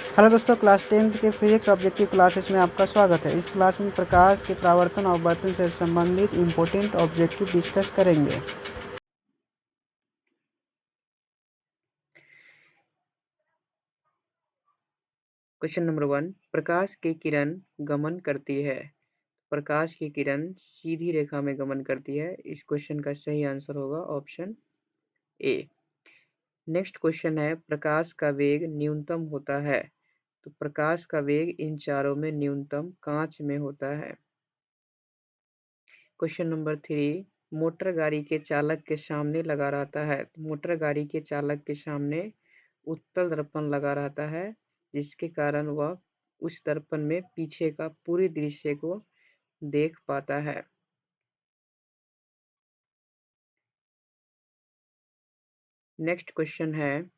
Hello दोस्तों, class 10th के physics objective classes में आपका स्वागत है। इस क्लास में प्रकाश के परावर्तन और अपवर्तन से संबंधित इम्पोर्टेंट ऑब्जेक्टिव डिस्कस करेंगे। क्वेश्चन नंबर 1, प्रकाश की किरण गमन करती है। प्रकाश की किरण सीधी रेखा में गमन करती है। इस क्वेश्चन का सही आंसर होगा ऑप्शन ए। नेक्स्ट क्वेश्चन है, प्रकाश का वेग न्यूनतम होता है। तो प्रकाश का वेग इन चारों में न्यूनतम कांच में होता है। क्वेश्चन नंबर 3, मोटर गाड़ी के चालक के सामने लगा रहता है। मोटर गाड़ी के चालक के सामने उत्तल दर्पण लगा रहता है, जिसके कारण वह उस दर्पण में पीछे का पूरी दृश्य को देख पाता है। नेक्स्ट क्वेश्चन है,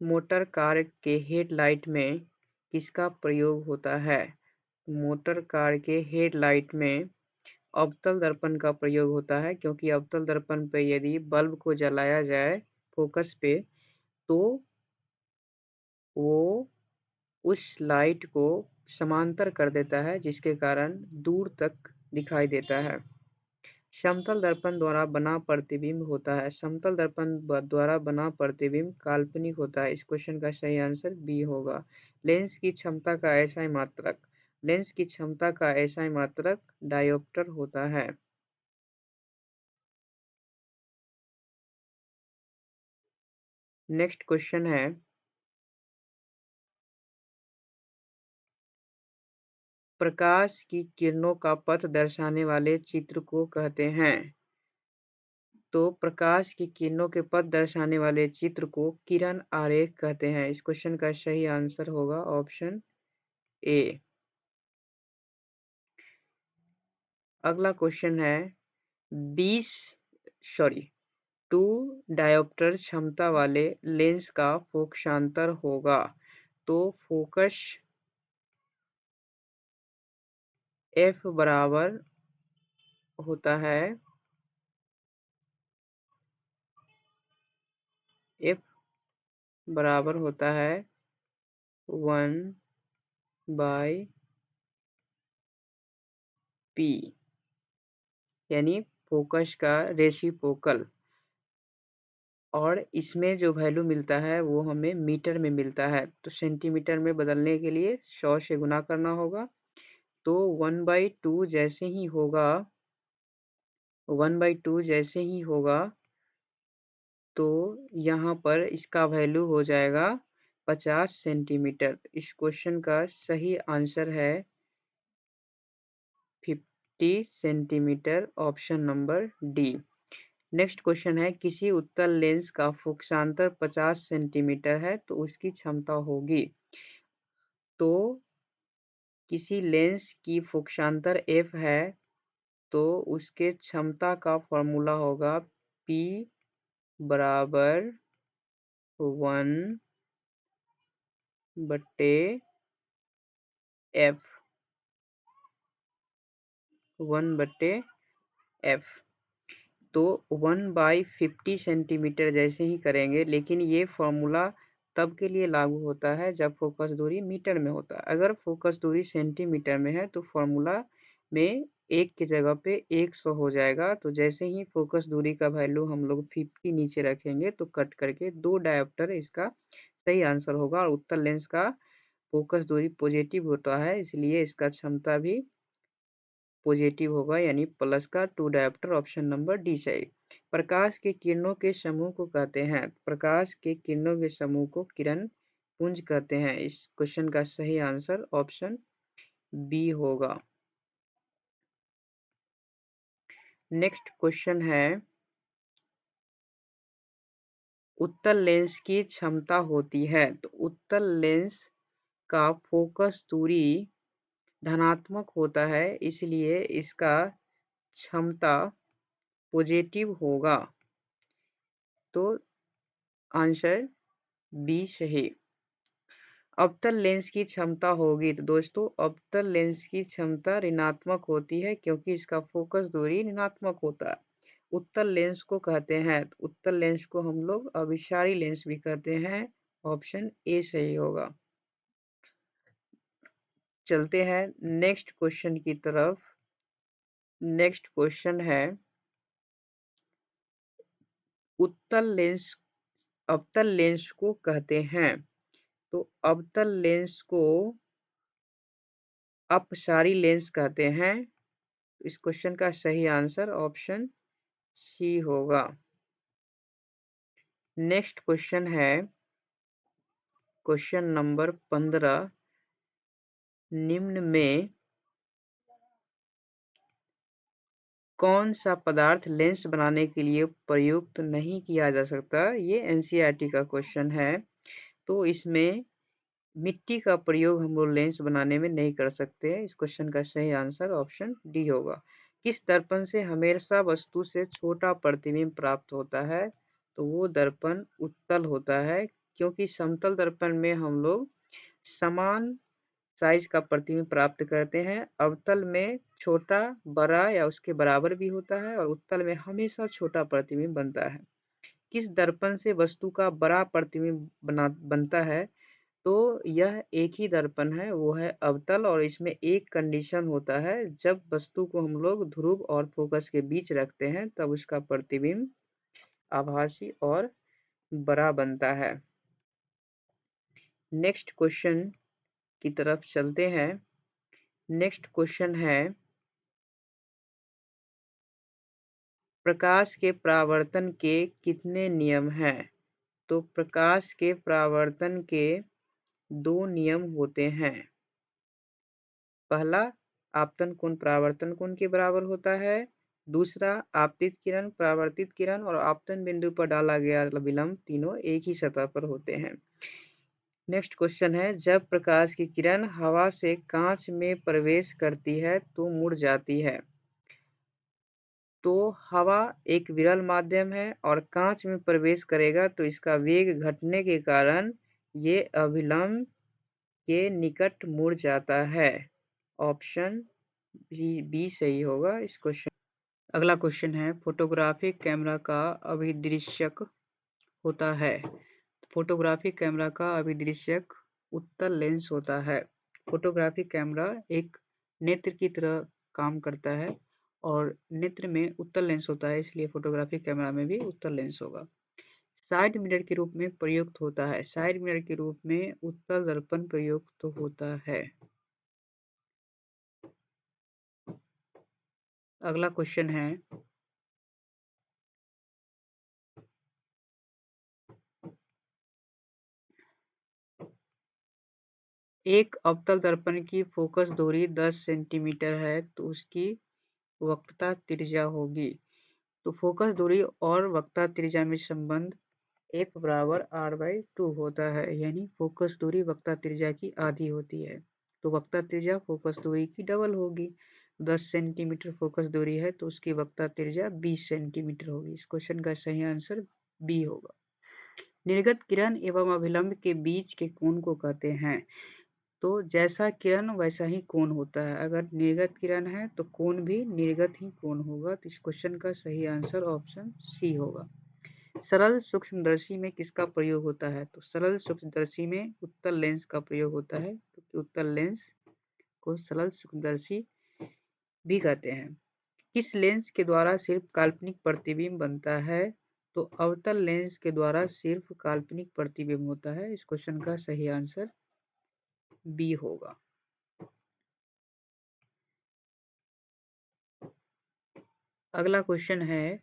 मोटर कार के हेडलाइट में किसका प्रयोग होता है। मोटर कार के हेडलाइट में अवतल दर्पण का प्रयोग होता है, क्योंकि अवतल दर्पण पे यदि बल्ब को जलाया जाए फोकस पे तो वो उस लाइट को समांतर कर देता है, जिसके कारण दूर तक दिखाई देता है। समतल दर्पण द्वारा बना प्रतिबिंब होता है। समतल दर्पण द्वारा बना प्रतिबिंब काल्पनिक होता है। इस क्वेश्चन का सही आंसर बी होगा। लेंस की क्षमता का ऐसा मात्रक लेंस की क्षमता का ऐसा मात्रक डायोप्टर होता है। नेक्स्ट क्वेश्चन है, प्रकाश की किरणों का पथ दर्शाने वाले चित्र को कहते हैं। तो प्रकाश की किरणों के पथ दर्शाने वाले चित्र को किरण आरेख कहते हैं। इस क्वेश्चन का सही आंसर होगा ऑप्शन ए। अगला क्वेश्चन है, 2 डायोप्टर क्षमता वाले लेंस का फोकसांतर होगा। तो फोकस एफ बराबर होता है एफ बराबर होता है 1/p, यानी फोकस का रेसिप्रोकल। और इसमें जो वैल्यू मिलता है वो हमें मीटर में मिलता है, तो सेंटीमीटर में बदलने के लिए 100 से गुना करना होगा। तो 1/2 जैसे ही होगा तो यहाँ पर इसका वैल्यू हो जाएगा 50 सेंटीमीटर। इस क्वेश्चन का सही आंसर है 50 centimetre, option number D. Next question है, किसी उत्तल लेंस का फोकसांतर 50 सेंटीमीटर है तो उसकी क्षमता होगी। तो किसी लेंस की फोकसांतर f है तो उसके क्षमता का फॉर्मूला होगा P बराबर 1/f। तो 1/50 सेंटीमीटर जैसे ही करेंगे, लेकिन ये फॉर्मूला तब के लिए लागू होता है जब फोकस दूरी मीटर में होता है। अगर फोकस दूरी सेंटीमीटर में है तो फॉर्मूला में 1 की जगह पे 100 हो जाएगा। तो जैसे ही फोकस दूरी का वैल्यू हम लोग 50 नीचे रखेंगे तो कट करके 2 डायोप्टर इसका सही आंसर होगा। और उत्तल लेंस का फोकस दूरी पॉजिटिव होता है, इसलिए इसका क्षमता भी पॉजिटिव होगा, यानी प्लस का 2 डायोप्टर, ऑप्शन नंबर डी सही। प्रकाश के किरणों के समूह को कहते हैं। प्रकाश के किरणों के समूह को किरण पुंज कहते हैं। इस क्वेश्चन का सही आंसर ऑप्शन बी होगा। नेक्स्ट क्वेश्चन है, उत्तल लेंस की क्षमता होती है। तो उत्तल लेंस का फोकस दूरी धनात्मक होता है, इसलिए इसका क्षमता पॉजिटिव होगा। तो आंसर बी सही। अवतल लेंस की क्षमता होगी, तो दोस्तों अवतल लेंस की क्षमता ऋणात्मक होती है, क्योंकि इसका फोकस दूरी ऋणात्मक होता है। उत्तल लेंस को कहते हैं? तो उत्तल लेंस को हम लोग अभिसारी लेंस भी कहते हैं। ऑप्शन ए सही होगा। चलते हैं नेक्स्ट क्वेश्चन की तरफ। नेक्स्ट क्वेश्चन है उत्तल लेंस अवतल लेंस को कहते हैं। तो अवतल लेंस को अपसारी लेंस कहते हैं। इस क्वेश्चन का सही आंसर ऑप्शन सी होगा। नेक्स्ट क्वेश्चन है क्वेश्चन नंबर 15। निम्न में कौन सा पदार्थ लेंस बनाने के लिए प्रयुक्त नहीं किया जा सकता? ये एनसीईआरटी का क्वेश्चन है। तो इसमें मिट्टी का प्रयोग हम लोग लेंस बनाने में नहीं कर सकते। इस क्वेश्चन का सही आंसर ऑप्शन डी होगा। किस दर्पण से हमेशा वस्तु से छोटा प्रतिबिंब प्राप्त होता है? तो वो दर्पण उत्तल होता है, क्योंकि समतल दर्पण में हम लोग समान साइज का प्रतिबिंब प्राप्त करते हैं। अवतल में छोटा, बड़ा या उसके बराबर भी होता है और उत्तल में हमेशा छोटा प्रतिबिंब बनता है। किस दर्पण से वस्तु का बड़ा प्रतिबिंब बनता है? तो यह एक ही दर्पण है, वो है अवतल। और इसमें एक कंडीशन होता है, जब वस्तु को हम लोग ध्रुव और फोकस के बीच रखते हैं तब उसका प्रतिबिंब आभासी और बड़ा बनता है। नेक्स्ट क्वेश्चन की तरफ चलते हैं। नेक्स्ट क्वेश्चन है प्रकाश के परावर्तन के कितने नियम हैं? तो प्रकाश के परावर्तन के 2 नियम होते हैं। पहला, आपतन कोण परावर्तन कोण के बराबर होता है। दूसरा, आपतित किरण, परावर्तित किरण और आपतन बिंदु पर डाला गया विलंब तीनों एक ही सतह पर होते हैं। नेक्स्ट क्वेश्चन है जब प्रकाश की किरण हवा से कांच में प्रवेश करती है तो मुड़ जाती है। तो हवा एक विरल माध्यम है और कांच में प्रवेश करेगा तो इसका वेग घटने के कारण ये अभिलंब के निकट मुड़ जाता है। ऑप्शन बी सही होगा इस क्वेश्चन। अगला क्वेश्चन है फोटोग्राफिक कैमरा का अभिदृश्यक होता है। फोटोग्राफिक कैमरा का अभिदृश्यक उत्तल लेंस होता है। फोटोग्राफिक कैमरा एक नेत्र की तरह काम करता है और नेत्र में उत्तल लेंस होता है, इसलिए फोटोग्राफिक कैमरा में भी उत्तल लेंस होगा। साइड मिरर के रूप में प्रयुक्त होता है। साइड मिरर के रूप में उत्तल दर्पण प्रयुक्त होता है। अगला क्वेश्चन है एक अवतल दर्पण की फोकस दूरी 10 सेंटीमीटर है तो उसकी वक्रता त्रिज्या होगी। तो फोकस दूरी और वक्रता त्रिज्या में संबंध F बराबर R/2 होता है, यानी फोकस दूरी वक्रता त्रिज्या की आधी होती है। तो वक्रता त्रिज्या फोकस दूरी की डबल होगी। 10 सेंटीमीटर फोकस दूरी है तो उसकी वक्रता त्रिज्या 20 सेंटीमीटर होगी। इस क्वेश्चन का सही आंसर बी होगा। निर्गत किरण एवं अभिलंब के बीच के कोण को कहते हैं। तो जैसा किरण वैसा ही कोण होता है। अगर निर्गत किरण है तो कोण भी निर्गत ही कोण होगा। तो इस क्वेश्चन का सही आंसर ऑप्शन सी होगा। सरल सूक्ष्मदर्शी में किसका प्रयोग होता है? तो सरल सूक्ष्मदर्शी में उत्तल लेंस का प्रयोग होता है, क्योंकि उत्तल लेंस को सरल सूक्ष्मदर्शी भी कहते हैं। किस लेंस के द्वारा सिर्फ काल्पनिक प्रतिबिंब बनता है? तो अवतल लेंस के द्वारा सिर्फ काल्पनिक प्रतिबिंब होता है। इस क्वेश्चन का सही आंसर बी होगा। अगला क्वेश्चन है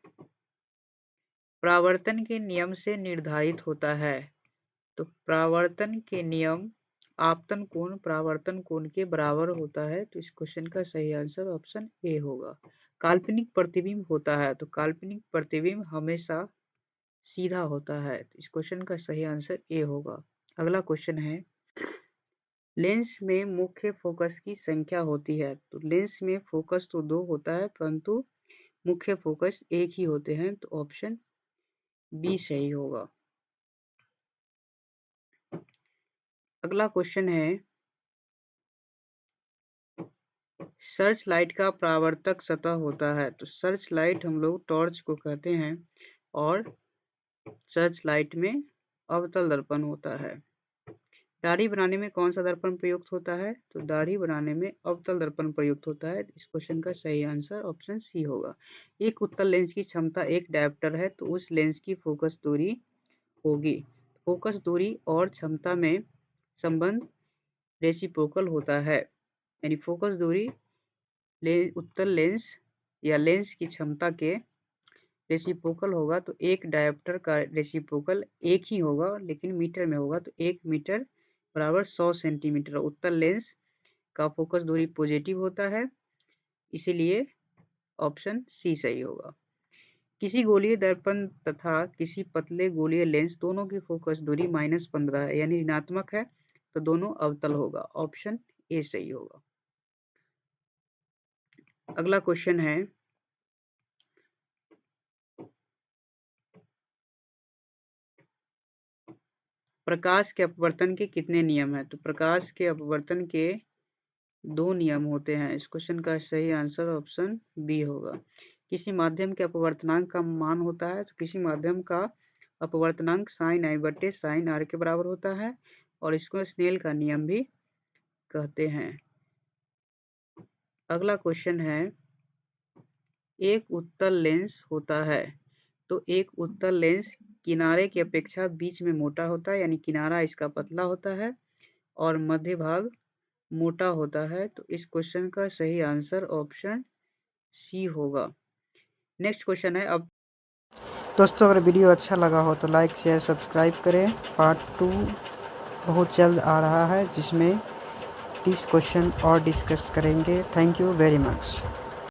परावर्तन के नियम से निर्धारित होता है। तो परावर्तन के नियम आपतन कोण परावर्तन कोण के बराबर होता है। तो इस क्वेश्चन का सही आंसर ऑप्शन ए होगा। काल्पनिक प्रतिबिंब होता है तो काल्पनिक प्रतिबिंब हमेशा सीधा होता है। तो इस क्वेश्चन का सही आंसर ए होगा। अगला क्वेश्चन है लेंस में मुख्य फोकस की संख्या होती है। तो लेंस में फोकस तो 2 होता है परंतु मुख्य फोकस एक ही होते हैं। तो ऑप्शन बी सही होगा। अगला क्वेश्चन है सर्च लाइट का परावर्तक सतह होता है। तो सर्च लाइट हम लोग टॉर्च को कहते हैं और सर्च लाइट में अवतल दर्पण होता है। दाढ़ी बनाने में कौन सा दर्पण प्रयुक्त होता है? तो दाढ़ी बनाने में अवतल दर्पण प्रयुक्त होता है। इस क्वेश्चन का सही आंसर ऑप्शन सी होगा। एक उत्तल लेंस की क्षमता एक डायोप्टर है तो उस लेंस की फोकस दूरी होगी। फोकस दूरी और क्षमता में संबंध रेसिप्रोकल होता है, यानी फोकस दूरी उत्तल लेंस या लेंस की क्षमता के रेसिप्रोकल होगा। तो एक डायोप्टर का रेसिप्रोकल एक ही होगा लेकिन मीटर में होगा। तो 1 मीटर बराबर 100 सेंटीमीटर। उत्तल लेंस का फोकस दूरी पॉजिटिव होता है, इसीलिए ऑप्शन सी सही होगा। किसी गोलीय दर्पण तथा किसी पतले गोलीय लेंस दोनों की फोकस दूरी -15 है, यानी ऋणात्मक है, तो दोनों अवतल होगा। ऑप्शन ए सही होगा। अगला क्वेश्चन है, प्रकाश के अपवर्तन के कितने नियम हैं? तो प्रकाश के अपवर्तन के 2 नियम होते हैं। इस क्वेश्चन का सही आंसर ऑप्शन बी होगा। किसी माध्यम के अपवर्तनांक का मान होता है, तो किसी माध्यम का अपवर्तनांक sin i बटे sin r के बराबर होता है और इसको स्नेल का नियम भी कहते हैं। अगला क्वेश्चन है, एक उत्तल लेंस होता है तो एक उत्तल लेंस किनारे की अपेक्षा बीच में मोटा होता है, यानी किनारा इसका पतला होता है और मध्य भाग मोटा होता है। तो इस क्वेश्चन का सही आंसर ऑप्शन सी होगा। नेक्स्ट क्वेश्चन है, अब दोस्तों अगर वीडियो अच्छा लगा हो तो लाइक शेयर सब्सक्राइब करें। पार्ट 2 बहुत जल्द आ रहा है जिसमें 30 क्वेश्चन और डिस्कस करेंगे। Thank you very much.